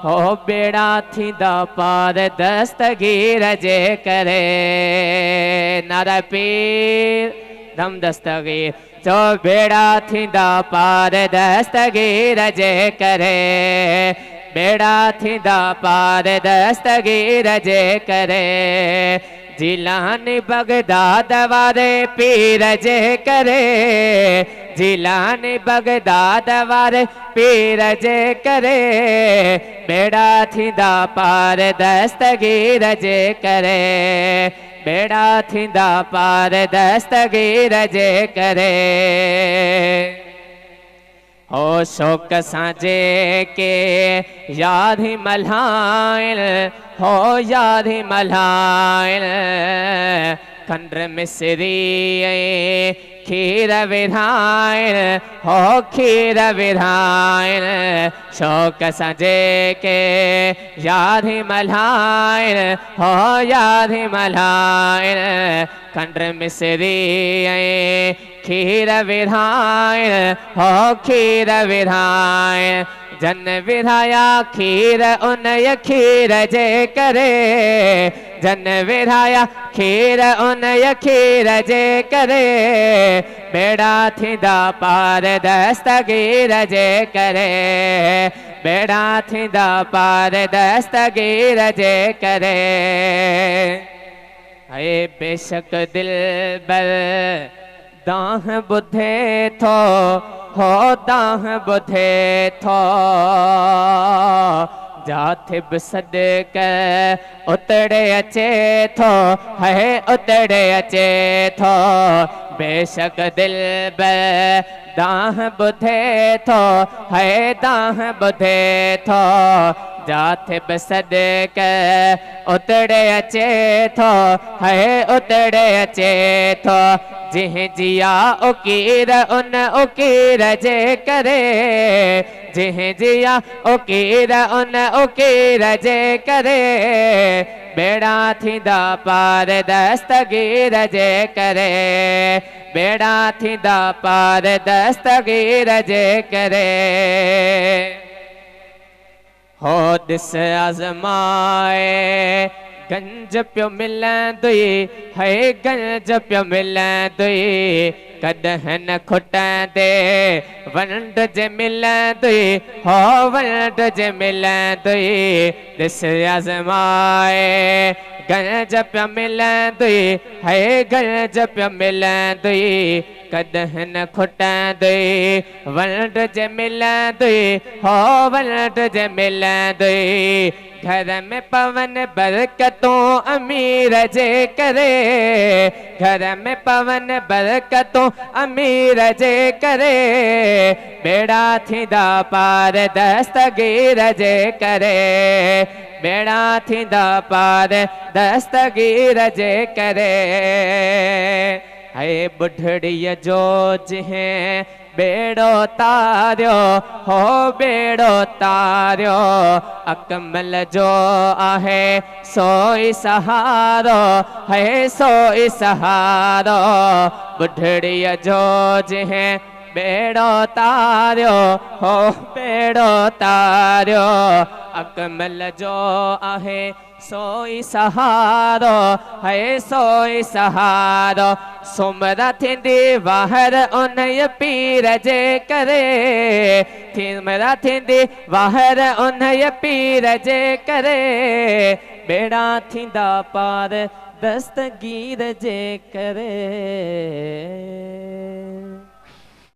हो बेड़ा थींदा पार दस्तगीर जे करे। नारा पीर दम दस्तगीर जो बेड़ा थींदा पार दस्तगीर जे करे। बेड़ा थींदा पार दस्तगीर जे करे। जिलानी बगदाद वारे पीर जे करे। जिलानी बगदाद वारे पीर जे करे। बेड़ा थींदा पार दस्तगीर जे करे। बेड़ा थींदा पार दस्तगीर जे करे। हो शौक़ सां के याद ही मल्हाइल। हो याद ही मल्हाइल। खंड मिसरी खीर विधाइल। हो खीर विधाइल। शौक़ सां के याद ही मल्हाइल। हो याद ही मल्हाइल। खंड मिसरी खीर विधाइल। हो खीर विधाइल। जन विधाया खीर उन खीर जे करे। जन विधाया खीर उन खीर जे करे। बेड़ा थींदा पार दस्तगीर जे करे। बेड़ा थींदा पार दस्तगीर जे करे। है बेशक दिल बर दाह बुधे थो। हो दाह बुधे थो। जाथे बि सदक उतड़े अचे थो। है उतड़े अचे थो। बेशक दिल बर दाह बुधे थो। है दाह बुधे थो। जाथे बि सदक उतड़े अचे थो। है उतड़े अचे थो। जिह जिया उकीर उन उकीर जे करे। जिह जिया उकीर उन उकीर जे करे। बेड़ा थींदा पार दस्तगीर जे करे। बेड़ा थींदा पार दस्तगीर जे करे। हो दिस आज़माए गंज पियो मिलंदुई। है गंज पियो मिलंदुई। कॾहिं न खुटंदे वंड जे मिलंदुई। हो वंड जे मिलंदुई। दिस आज़माए गंज पियो मिलंदुई। है गंज पियो मिलंदुई। कॾहिं न खुटंदुई वंड जे मिलंदुई। हो वंड जे मिलंदुई। घर में पवन बरकतों अमीर जे करे। घर में पवन बरकतों अमीर जे करे। बेड़ा थींदा पार दस्तगीर जे करे। बेड़ा थींदा पार दस्तगीर जे करे। है बुढ़ड़ीअ जो जिहें बेड़ो तारियो। हो बेड़ो तारियो। अकमल जो आहे सोई सहारो। है सोई सहारो। बुढ़ड़ीअ जो जिहें बेड़ो तारियो। हो बेड़ो तारियो। अकमल जो आहे सोई सहारो। है सोई सहारो। सुमरा थींदी वाहर उन पीर जे करे। सुमरा थींदी वाहर उन पीर जे करे। बेड़ा थींदा पार दस्तगीर जे करे।